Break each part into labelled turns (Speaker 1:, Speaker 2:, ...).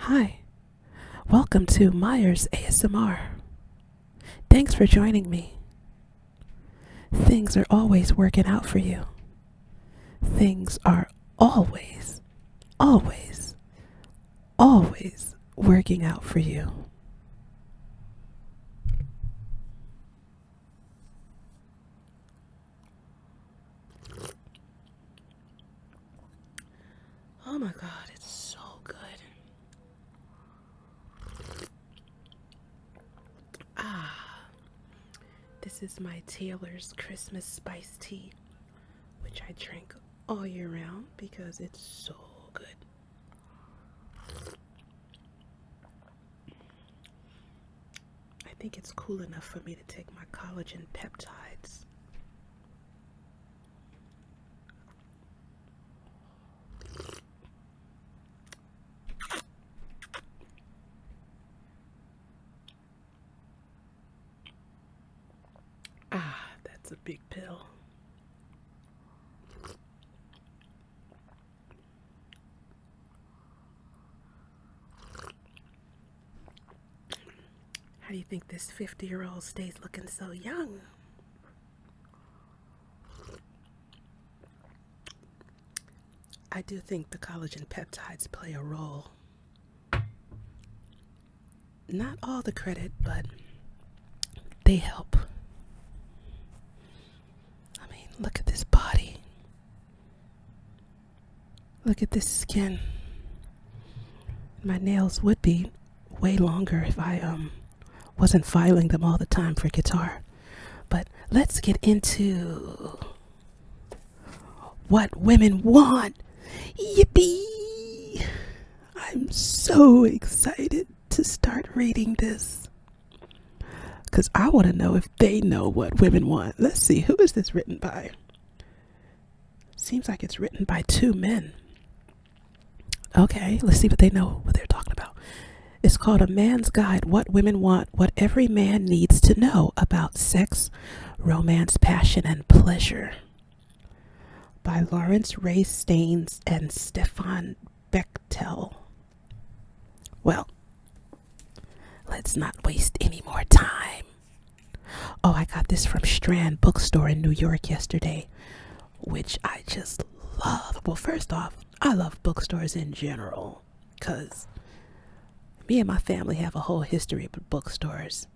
Speaker 1: Hi, welcome to Myers ASMR. Thanks for joining me. Things are always working out for you. Things are always, always, always working out for you. Oh my God, it's so good. This is my Taylor's Christmas Spice Tea, which I drink all year round because it's so good. I think it's cool enough for me to take my collagen peptides. That's a big pill. How do you think this 50-year-old stays looking so young? I do think the collagen peptides play a role. Not all the credit, but they help. I mean, look at this body. Look at this skin. My nails would be way longer if I wasn't filing them all the time for guitar. But let's get into what women want. Yippee! I'm so excited to start reading this because I want to know if they know what women want. Let's see, who is this written by? Seems like it's written by two men. Okay, let's see what they know, what they're talking about. It's called A Man's Guide, What Women Want, What Every Man Needs to Know About Sex, Romance, Passion, and Pleasure, by Laurence Ray Staines and Stefan Bechtel. Well, let's not waste any more time. Oh, I got this from Strand Bookstore in New York yesterday, which I just love. Well, first off, I love bookstores in general because me and my family have a whole history with bookstores.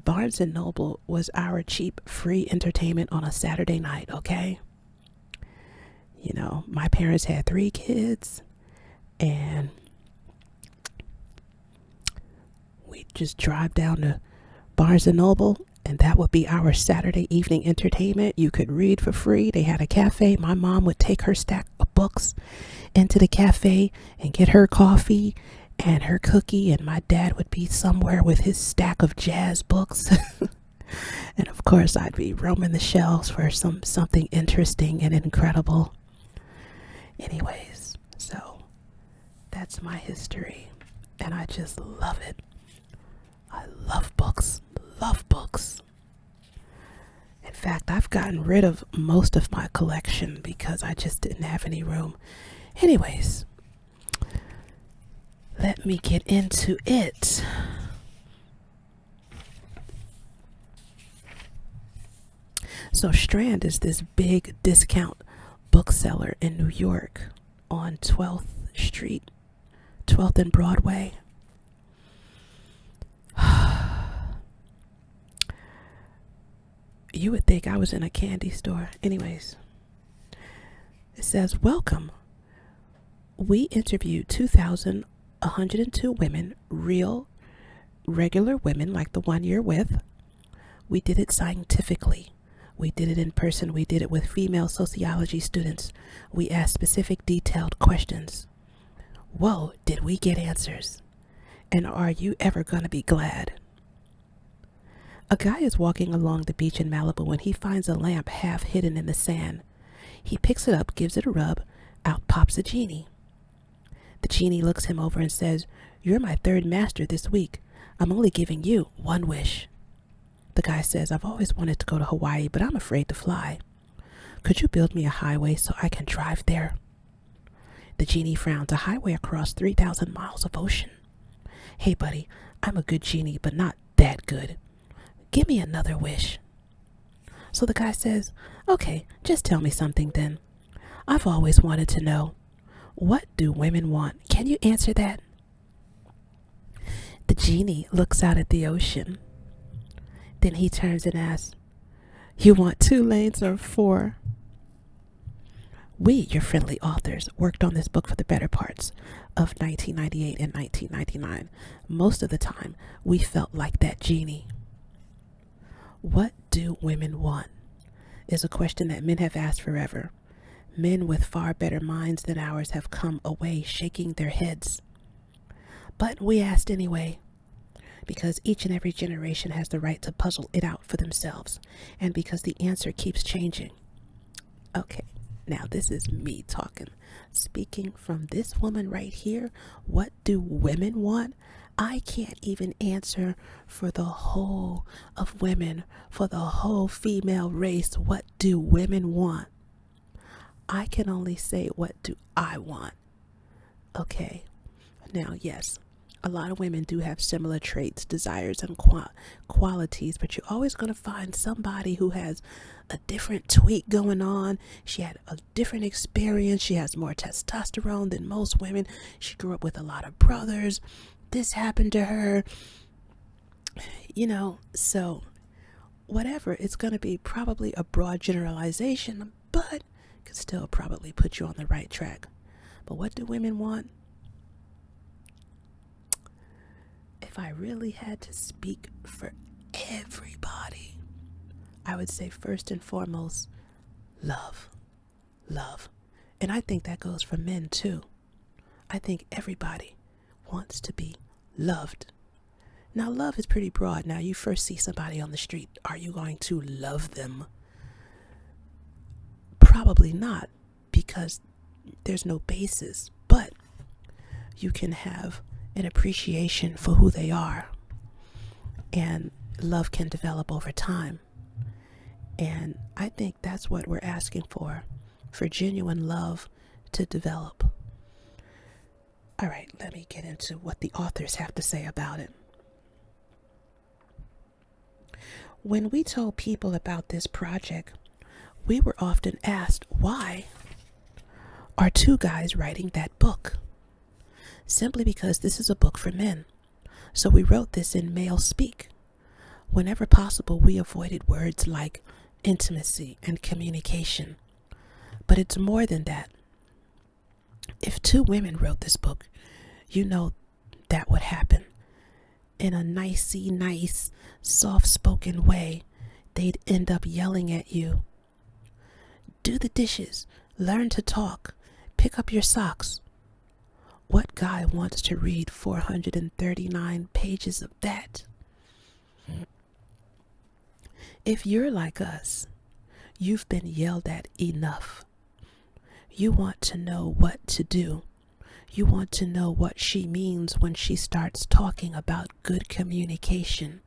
Speaker 1: Barnes and Noble was our cheap, free entertainment on a Saturday night, okay? You know, my parents had 3 kids, and we just drive down to Barnes and Noble, and that would be our Saturday evening entertainment. You could read for free. They had a cafe. My mom would take her stack of books into the cafe and get her coffee and her cookie, and my dad would be somewhere with his stack of jazz books. And of course, I'd be roaming the shelves for something interesting and incredible. Anyways, so that's my history, and I just love it. I love books, love books. In fact, I've gotten rid of most of my collection because I just didn't have any room. Anyways, let me get into it. So Strand is this big discount bookseller in New York on 12th Street, 12th and Broadway. You would think I was in a candy store. Anyways, it says, welcome. We interviewed 2,102 women, real, regular women like the one you're with. We did it scientifically. We did it in person. We did it with female sociology students. We asked specific, detailed questions. Whoa, did we get answers? And are you ever going to be glad? A guy is walking along the beach in Malibu when he finds a lamp half hidden in the sand. He picks it up, gives it a rub. Out pops a genie. The genie looks him over and says, "You're my third master this week. I'm only giving you one wish." The guy says, "I've always wanted to go to Hawaii, but I'm afraid to fly. Could you build me a highway so I can drive there?" The genie frowns. "A highway across 3,000 miles of ocean? Hey, buddy, I'm a good genie, but not that good. Give me another wish. So the guy says, okay, just tell me something then. I've always wanted to know, what do women want? Can you answer that? The genie looks out at the ocean. Then he turns and asks, you want 2 lanes or 4? We, your friendly authors, worked on this book for the better parts of 1998 and 1999. Most of the time, we felt like that genie. What do women want? Is a question that men have asked forever. Men with far better minds than ours have come away shaking their heads. But we asked anyway, because each and every generation has the right to puzzle it out for themselves, and because the answer keeps changing. Okay, now this is me talking. Speaking from this woman right here, what do women want? I can't even answer for the whole of women, for the whole female race. What do women want? I can only say, what do I want? Okay, now yes, a lot of women do have similar traits, desires, and qualities, but you're always going to find somebody who has a different tweak going on. She had a different experience. She has more testosterone than most women. She grew up with a lot of brothers. This happened to her. So whatever, it's going to be probably a broad generalization, but could still probably put you on the right track. But what do women want? If I really had to speak for everybody, I would say first and foremost, love. Love. And I think that goes for men too. I think everybody wants to be loved. Now, love is pretty broad. Now, you first see somebody on the street. Are you going to love them? Probably not, because there's no basis. But you can have an appreciation for who they are, and love can develop over time. And I think that's what we're asking for genuine love to develop. All right, let me get into what the authors have to say about it. When we told people about this project, we were often asked, why are 2 guys writing that book? Simply because this is a book for men. So we wrote this in male speak. Whenever possible, we avoided words like intimacy and communication. But it's more than that. If 2 women wrote this book, that would happen. In a nice, soft-spoken way, they'd end up yelling at you. Do the dishes, learn to talk, pick up your socks. What guy wants to read 439 pages of that? If you're like us, you've been yelled at enough. You want to know what to do. You want to know what she means when she starts talking about good communication.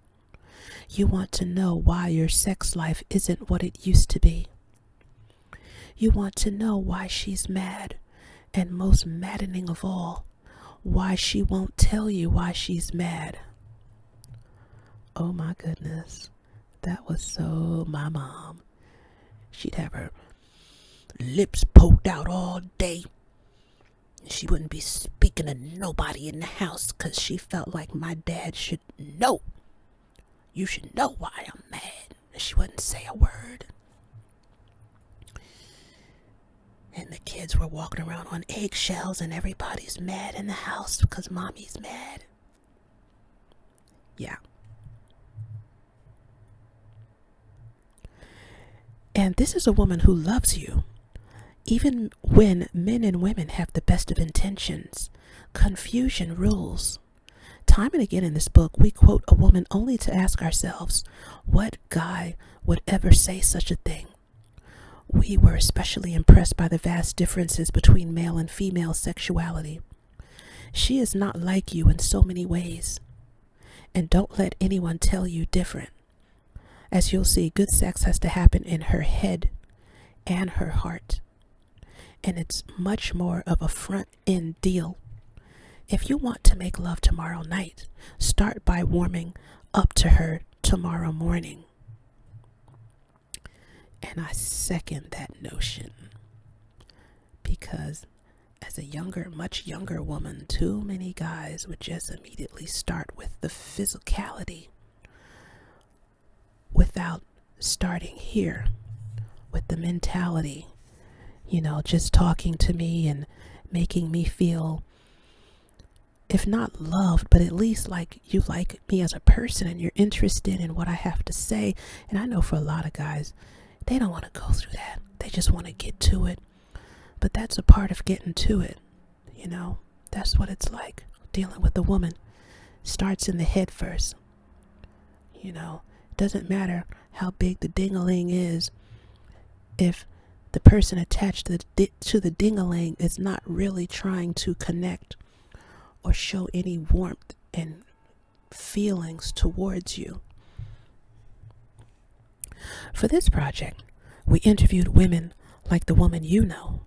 Speaker 1: You want to know why your sex life isn't what it used to be. You want to know why she's mad, and most maddening of all, why she won't tell you why she's mad. Oh my goodness, that was so my mom. She'd have her lips poked out all day. She wouldn't be speaking to nobody in the house because she felt like my dad should know. You should know why I'm mad. She wouldn't say a word. And the kids were walking around on eggshells, and everybody's mad in the house because mommy's mad. Yeah. And this is a woman who loves you. Even when men and women have the best of intentions, confusion rules. Time and again in this book, we quote a woman only to ask ourselves, what guy would ever say such a thing? We were especially impressed by the vast differences between male and female sexuality. She is not like you in so many ways. And don't let anyone tell you different. As you'll see, good sex has to happen in her head and her heart. And it's much more of a front-end deal. If you want to make love tomorrow night, start by warming up to her tomorrow morning. And I second that notion, because as a much younger woman, too many guys would just immediately start with the physicality without starting here with the mentality, just talking to me and making me feel, if not loved, but at least like you like me as a person and you're interested in what I have to say. And I know for a lot of guys, they don't want to go through that. They just want to get to it. But that's a part of getting to it. That's what it's like dealing with a woman. Starts in the head first. It doesn't matter how big the ding-a-ling is if the person attached to the ding-a-ling is not really trying to connect or show any warmth and feelings towards you. For this project, we interviewed women like the woman you know.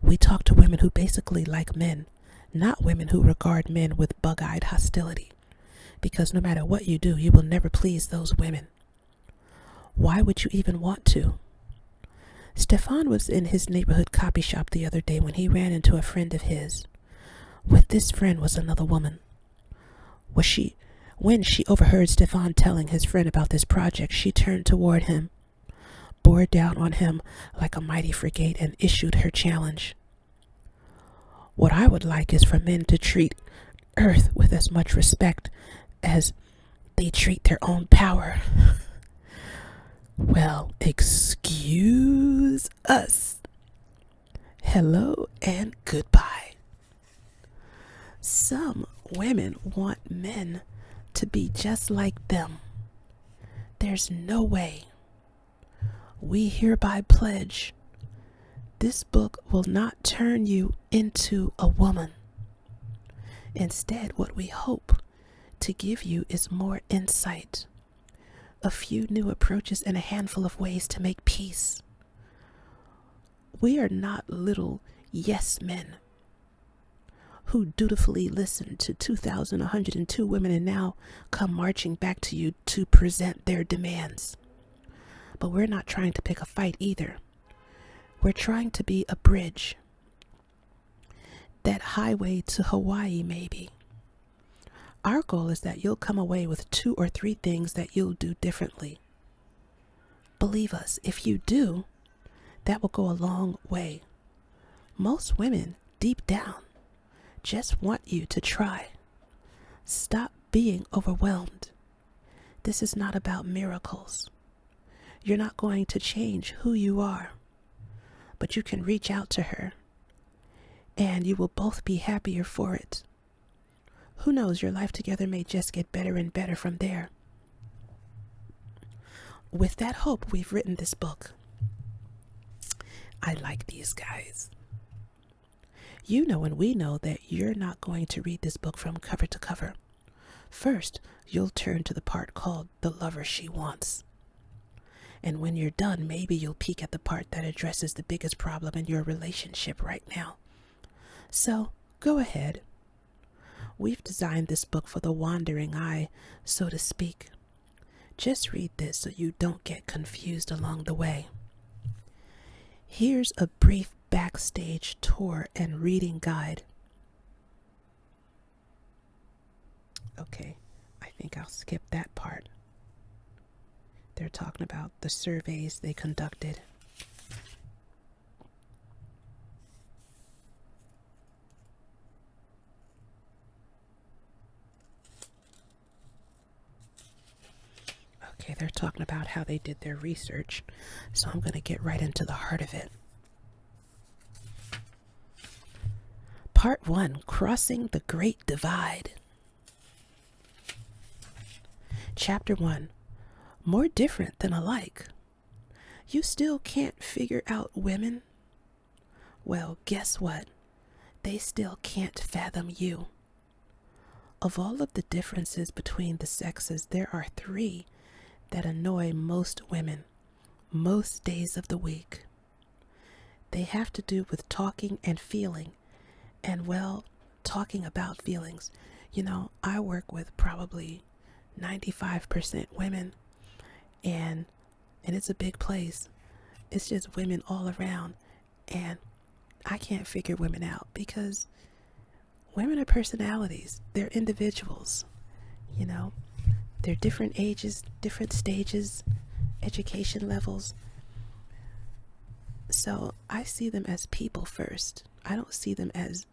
Speaker 1: We talked to women who basically like men, not women who regard men with bug-eyed hostility. Because no matter what you do, you will never please those women. Why would you even want to? Stefan was in his neighborhood copy shop the other day when he ran into a friend of his. With this friend was another woman. When she overheard Stefan telling his friend about this project, she turned toward him, bore down on him like a mighty frigate, and issued her challenge. What I would like is for men to treat Earth with as much respect as they treat their own power. Well, excuse us. Hello and goodbye. Some women want men to be just like them. There's no way. We hereby pledge this book will not turn you into a woman. Instead, what we hope to give you is more insight, a few new approaches, and a handful of ways to make peace. We are not little yes men who dutifully listened to 2,102 women and now come marching back to you to present their demands. But we're not trying to pick a fight either. We're trying to be a bridge. That highway to Hawaii, maybe. Our goal is that you'll come away with 2 or 3 things that you'll do differently. Believe us, if you do, that will go a long way. Most women, deep down, just want you to try. Stop being overwhelmed. This is not about miracles. You're not going to change who you are, but you can reach out to her, and you will both be happier for it. Who knows, your life together may just get better and better from there. With that hope, we've written this book. I like these guys. You know and we know that you're not going to read this book from cover to cover. First, you'll turn to the part called The Lover She Wants. And when you're done, maybe you'll peek at the part that addresses the biggest problem in your relationship right now. So, go ahead. We've designed this book for the wandering eye, so to speak. Just read this so you don't get confused along the way. Here's a brief backstage tour and reading guide. Okay, I think I'll skip that part. They're talking about the surveys they conducted. Okay, they're talking about how they did their research, so I'm going to get right into the heart of it. Part 1, Crossing the Great Divide. Chapter 1, More Different Than Alike. You still can't figure out women? Well, guess what? They still can't fathom you. Of all of the differences between the sexes, there are 3 that annoy most women, most days of the week. They have to do with talking and feeling, and well, talking about feelings. I work with probably 95% women, and it's a big place. It's just women all around, and I can't figure women out because women are personalities. They're individuals, you know. They're different ages, different stages, education levels. So I see them as people first. I don't see them as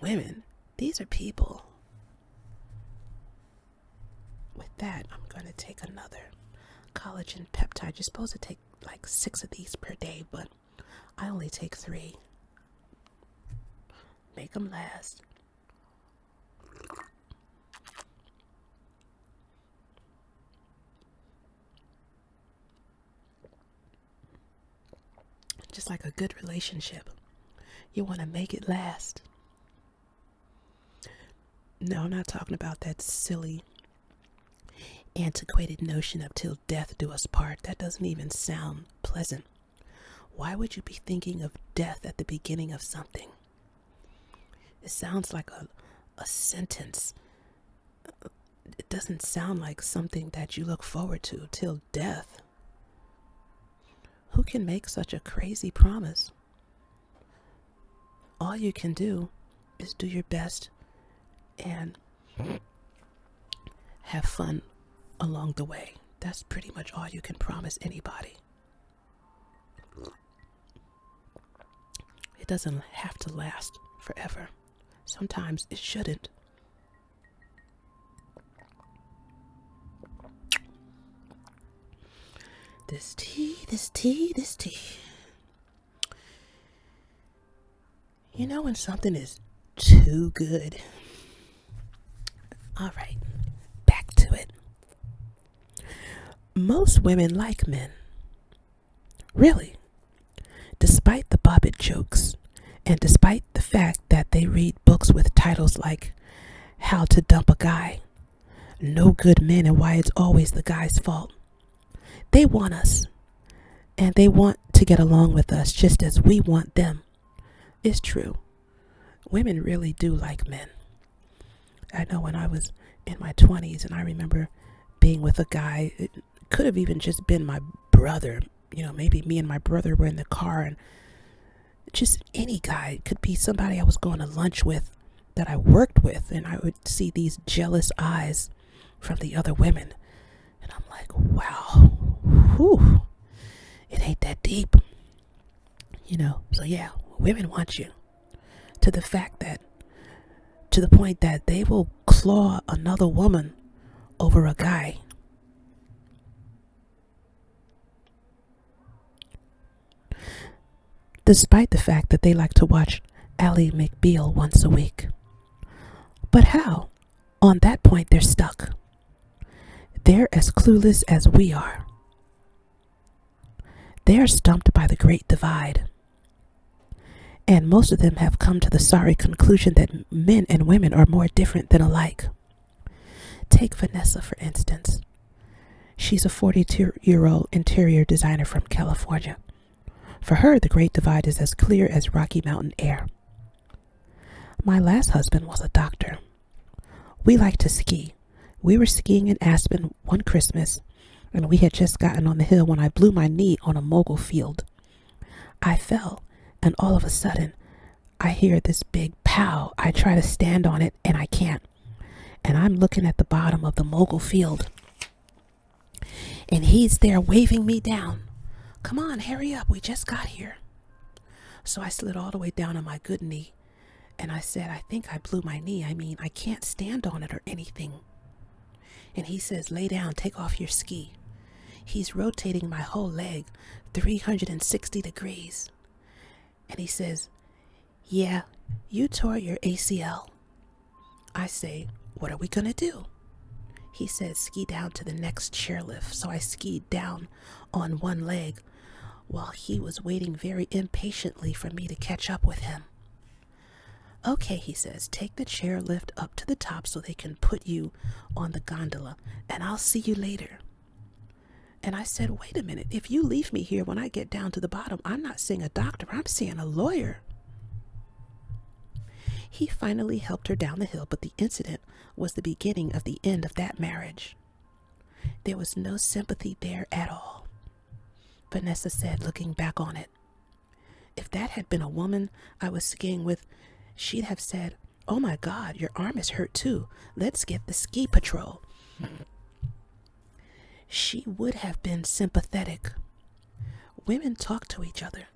Speaker 1: women. These are people. With that, I'm going to take another collagen peptide. You're supposed to take like 6 of these per day, but I only take 3. Make them last. Just like a good relationship, you want to make it last. No, I'm not talking about that silly, antiquated notion of till death do us part. That doesn't even sound pleasant. Why would you be thinking of death at the beginning of something? It sounds like a sentence. It doesn't sound like something that you look forward to, till death. Who can make such a crazy promise? All you can do is do your best and have fun along the way. That's pretty much all you can promise anybody. It doesn't have to last forever. Sometimes it shouldn't. This tea. You know when something is too good? All right, back to it. Most women like men. Really. Despite the bobbit jokes, and despite the fact that they read books with titles like How to Dump a Guy, No Good Men and Why It's Always the Guy's Fault. They want us, and they want to get along with us just as we want them. It's true. Women really do like men. I know when I was in my 20s and I remember being with a guy, it could have even just been my brother. Maybe me and my brother were in the car, and just any guy. It could be somebody I was going to lunch with that I worked with, and I would see these jealous eyes from the other women. And I'm like, wow, whew, it ain't that deep. So yeah, women want you. To the point that they will claw another woman over a guy. Despite the fact that they like to watch Ally McBeal once a week. But how? On that point, they're stuck. They're as clueless as we are. They're stumped by the great divide. And most of them have come to the sorry conclusion that men and women are more different than alike. Take Vanessa, for instance. She's a 42-year-old interior designer from California. For her, the great divide is as clear as Rocky Mountain air. My last husband was a doctor. We like to ski. We were skiing in Aspen one Christmas, and we had just gotten on the hill when I blew my knee on a mogul field. I fell, and all of a sudden, I hear this big pow. I try to stand on it, and I can't. And I'm looking at the bottom of the mogul field, and he's there waving me down. Come on, hurry up, we just got here. So I slid all the way down on my good knee, and I said, I think I blew my knee. I can't stand on it or anything. And he says, lay down, take off your ski. He's rotating my whole leg 360 degrees. And he says, yeah, you tore your ACL. I say, what are we gonna do? He says, ski down to the next chairlift. So I skied down on one leg while he was waiting very impatiently for me to catch up with him. Okay, he says, take the chairlift up to the top so they can put you on the gondola, and I'll see you later. And I said, wait a minute, if you leave me here when I get down to the bottom, I'm not seeing a doctor, I'm seeing a lawyer. He finally helped her down the hill, but the incident was the beginning of the end of that marriage. There was no sympathy there at all. Vanessa said, looking back on it. If that had been a woman I was skiing with, she'd have said, "Oh my God, your arm is hurt too. Let's get the ski patrol." She would have been sympathetic. Women talk to each other.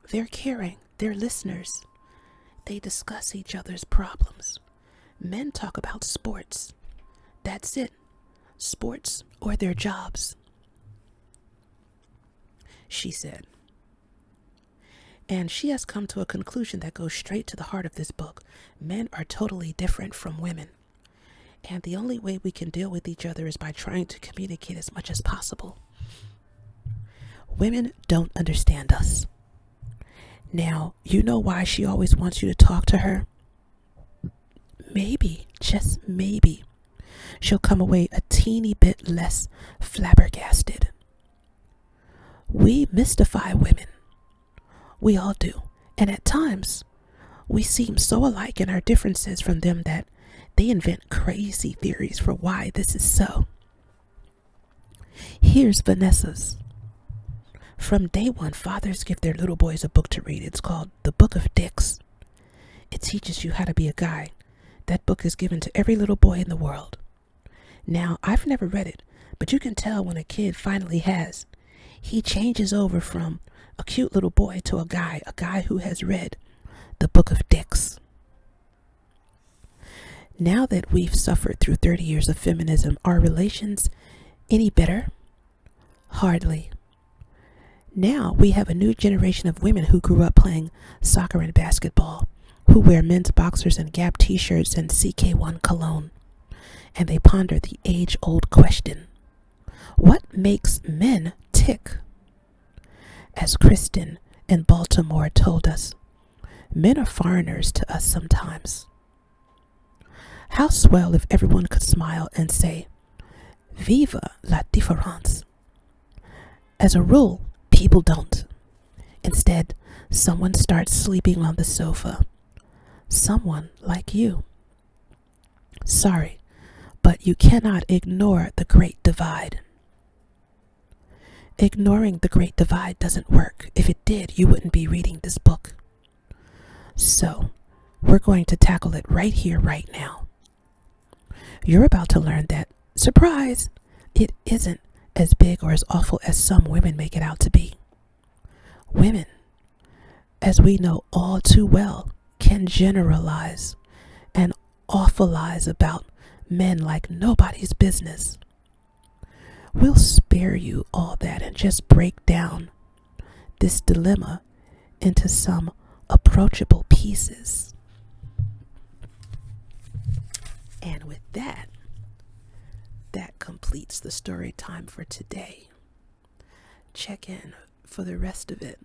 Speaker 1: They're caring. They're listeners. They discuss each other's problems. Men talk about sports. That's it. Sports or their jobs. She said. And she has come to a conclusion that goes straight to the heart of this book. Men are totally different from women. And the only way we can deal with each other is by trying to communicate as much as possible. Women don't understand us. Now, you know why she always wants you to talk to her? Maybe, just maybe, she'll come away a teeny bit less flabbergasted. We mystify women. We all do. And at times, we seem so alike in our differences from them that they invent crazy theories for why this is so. Here's Vanessa's. From day one, fathers give their little boys a book to read. It's called The Book of Dicks. It teaches you how to be a guy. That book is given to every little boy in the world. Now, I've never read it, but you can tell when a kid finally has. He changes over from a cute little boy to a guy who has read The Book of Dicks. Now that we've suffered through 30 years of feminism, are relations any better? Hardly. Now we have a new generation of women who grew up playing soccer and basketball, who wear men's boxers and Gap t-shirts and CK1 cologne. And they ponder the age-old question, what makes men tick? As Kristen in Baltimore told us, men are foreigners to us sometimes. How swell if everyone could smile and say, "Viva la différence." As a rule, people don't. Instead, someone starts sleeping on the sofa. Someone like you. Sorry, but you cannot ignore the Great Divide. Ignoring the Great Divide doesn't work. If it did, you wouldn't be reading this book. So, we're going to tackle it right here, right now. You're about to learn that, surprise, it isn't as big or as awful as some women make it out to be. Women, as we know all too well, can generalize and awfulize about men like nobody's business. We'll spare you all that and just break down this dilemma into some approachable pieces. And with that completes the story time for today. Check in for the rest of it.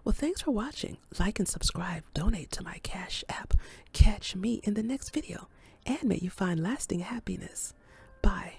Speaker 1: Well, thanks for watching. Like and subscribe. Donate to my Cash App. Catch me in the next video. And may you find lasting happiness. Bye.